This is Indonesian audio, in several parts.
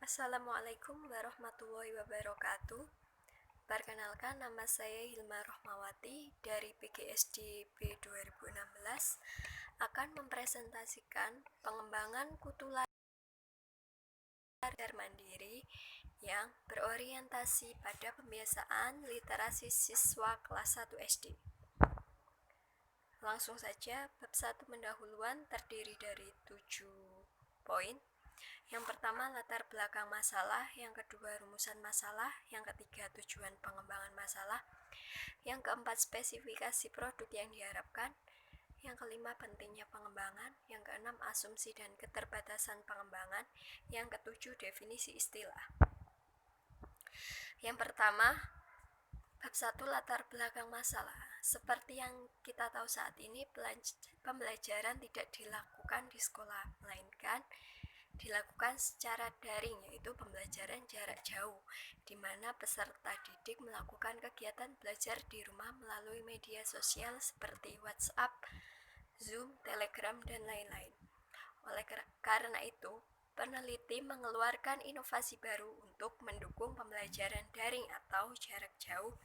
Assalamualaikum warahmatullahi wabarakatuh. Perkenalkan, nama saya Hilma Rohmawati dari PGSD B 2016 akan mempresentasikan pengembangan kutu belajar mandiri yang berorientasi pada pembiasaan literasi siswa kelas 1 SD. Langsung saja, bab 1 pendahuluan terdiri dari 7 poin. Yang pertama, latar belakang masalah. Yang kedua, rumusan masalah. Yang ketiga, tujuan pengembangan masalah. Yang keempat, spesifikasi produk yang diharapkan. Yang kelima, pentingnya pengembangan. Yang keenam, asumsi dan keterbatasan pengembangan. Yang ketujuh, definisi istilah. Yang pertama, bab 1, latar belakang masalah. Seperti yang kita tahu saat ini, pembelajaran tidak dilakukan di sekolah, melainkan dilakukan secara daring, yaitu pembelajaran jarak jauh, di mana peserta didik melakukan kegiatan belajar di rumah melalui media sosial seperti WhatsApp, Zoom, Telegram, dan lain-lain. Oleh karena itu, peneliti mengeluarkan inovasi baru untuk mendukung pembelajaran daring atau jarak jauh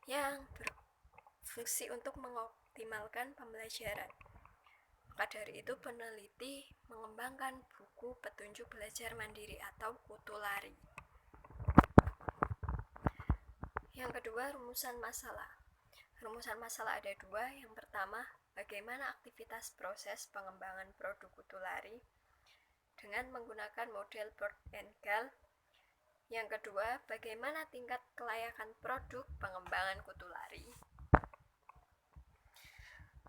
yang berfungsi untuk mengoptimalkan pembelajaran. Maka dari itu, peneliti mengembangkan buku petunjuk belajar mandiri atau kutu lari. Yang kedua, rumusan masalah. Rumusan masalah ada dua. Yang pertama, bagaimana aktivitas proses pengembangan produk kutu lari dengan menggunakan model Bird and Gal. Yang kedua, bagaimana tingkat kelayakan produk pengembangan kutu lari.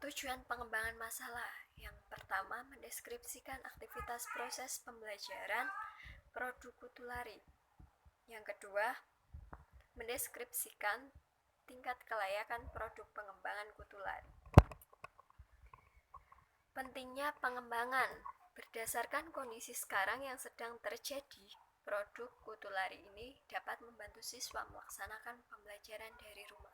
Tujuan pengembangan masalah. Yang pertama, mendeskripsikan aktivitas proses pembelajaran produk kutu lari. Yang kedua, mendeskripsikan tingkat kelayakan produk pengembangan kutu lari. Pentingnya pengembangan. Berdasarkan kondisi sekarang yang sedang terjadi, produk kutu lari ini dapat membantu siswa melaksanakan pembelajaran dari rumah.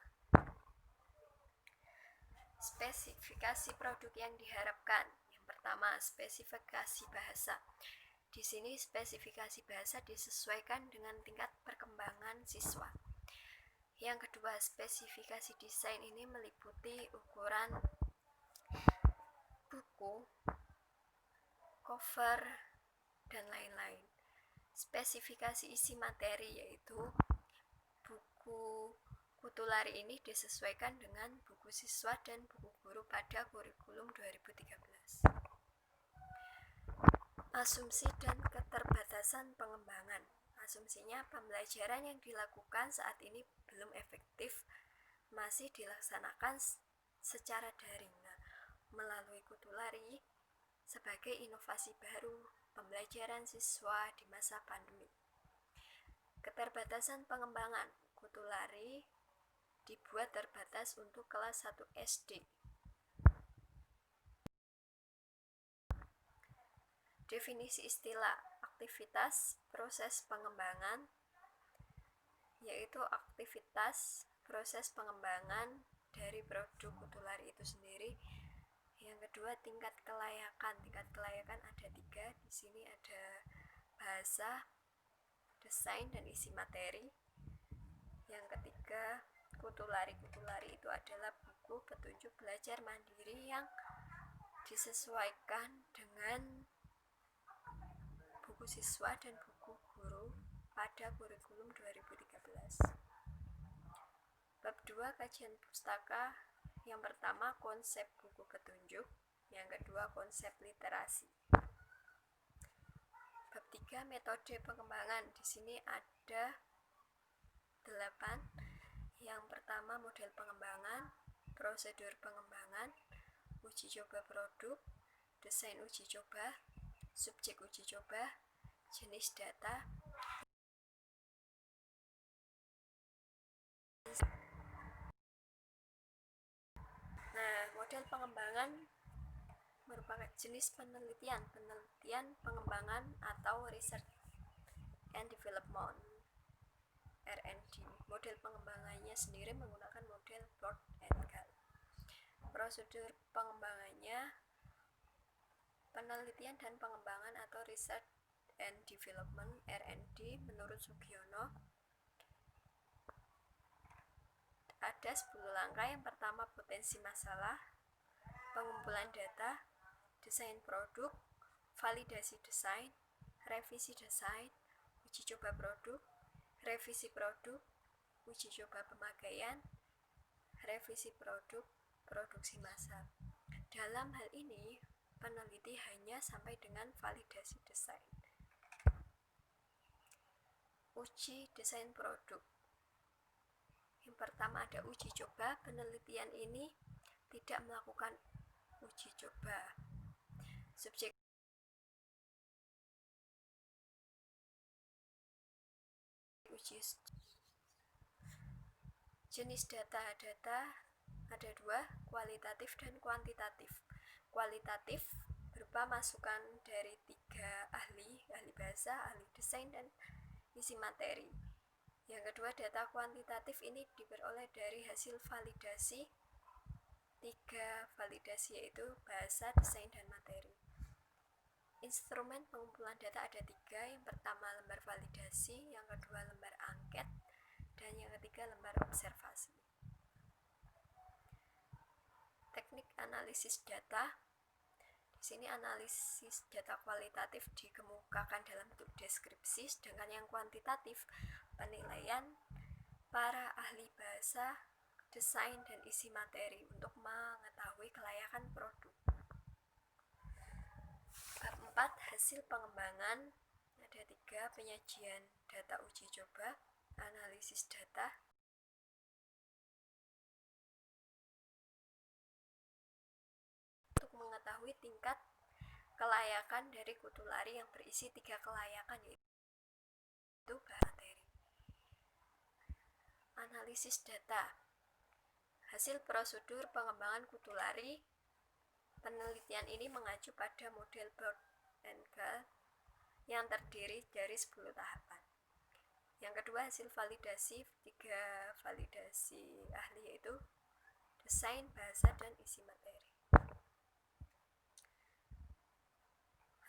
Spesifikasi produk yang diharapkan. Yang pertama, spesifikasi bahasa. Di sini spesifikasi bahasa disesuaikan dengan tingkat perkembangan siswa. Yang kedua, spesifikasi desain ini meliputi ukuran buku, cover, dan lain-lain. Spesifikasi isi materi, yaitu buku kutu lari ini disesuaikan dengan buku siswa dan buku guru pada kurikulum 2013. Asumsi dan keterbatasan pengembangan. Asumsinya, pembelajaran yang dilakukan saat ini belum efektif, masih dilaksanakan secara daring. Melalui kutu lari sebagai inovasi baru pembelajaran siswa di masa pandemi. Keterbatasan pengembangan. Kutu lari dibuat terbatas untuk kelas 1 SD. Definisi istilah. Aktivitas proses pengembangan, yaitu aktivitas proses pengembangan dari produk kutu lari itu sendiri. Yang kedua, tingkat kelayakan. Tingkat kelayakan ada 3. Di sini ada bahasa, desain, dan isi materi. Yang ketiga, kutu lari. Kutu lari itu adalah buku petunjuk belajar mandiri yang disesuaikan dengan buku siswa dan buku guru pada kurikulum 2013. Bab 2, kajian pustaka. Yang pertama, konsep buku petunjuk. Yang kedua, konsep literasi. Bab 3, metode pengembangan. Di sini ada 8. Yang pertama, model pengembangan, prosedur pengembangan, uji coba produk, desain uji coba, subjek uji coba, jenis data. Nah, model pengembangan merupakan jenis penelitian pengembangan atau research and development, R&D. Model pengembangannya sendiri menggunakan model Bird and Gal. Prosedur pengembangannya penelitian dan pengembangan atau research and Development (R&D) menurut Sugiono ada 10 langkah. Yang pertama, potensi masalah, pengumpulan data, desain produk, validasi desain, revisi desain, uji coba produk, revisi produk, uji coba pemakaian, revisi produk, produksi massal. Dalam hal ini, peneliti hanya sampai dengan validasi desain. Uji desain produk. Yang pertama ada uji coba. Penelitian ini tidak melakukan uji coba. Subjek uji. Jenis data ada dua, kualitatif dan kuantitatif. Kualitatif berupa masukan dari 3 ahli bahasa, ahli desain, dan isi materi. Yang kedua, data kuantitatif ini diperoleh dari hasil validasi 3 validasi, yaitu bahasa, desain, dan materi. Instrumen pengumpulan data ada 3. Yang pertama lembar validasi, yang kedua lembar angket, dan yang ketiga lembar observasi. Teknik analisis data. Di sini analisis data kualitatif dikemukakan dalam bentuk deskripsi, sedangkan yang kuantitatif penilaian para ahli bahasa, desain, dan isi materi untuk mengetahui kelayakan produk. Bab 4, hasil pengembangan. Ada 3, penyajian data uji coba, analisis data, untuk mengetahui tingkat kelayakan dari kutu lari yang berisi 3 kelayakan, yaitu materi. Analisis data. Hasil prosedur pengembangan kutu lari. Penelitian ini mengacu pada model Bird and Gall yang terdiri dari 10 tahapan. Yang kedua, hasil validasi. 3 validasi ahli, yaitu desain, bahasa, dan isi materi.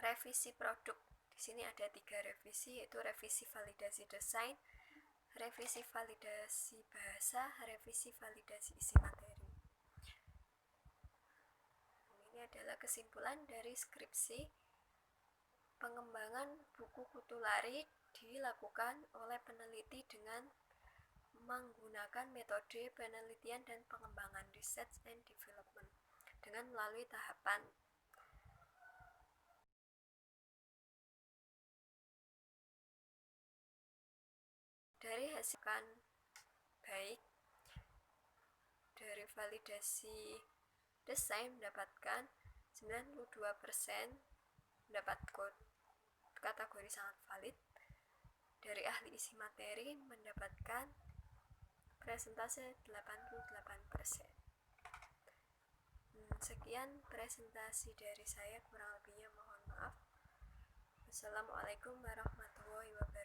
Revisi produk. Di sini ada 3 revisi, yaitu revisi validasi desain, revisi validasi bahasa, revisi validasi isi materi. Ini adalah kesimpulan dari skripsi. Pengembangan buku kutu lari dilakukan oleh peneliti dengan menggunakan metode penelitian dan pengembangan (research and development) dengan melalui tahapan. Dari hasil baik dari validasi desain mendapatkan 92% mendapat kategori sangat valid. Dari ahli isi materi mendapatkan presentase 88%. Sekian presentasi dari saya, kurang lebihnya mohon maaf. Wassalamualaikum warahmatullahi wabarakatuh.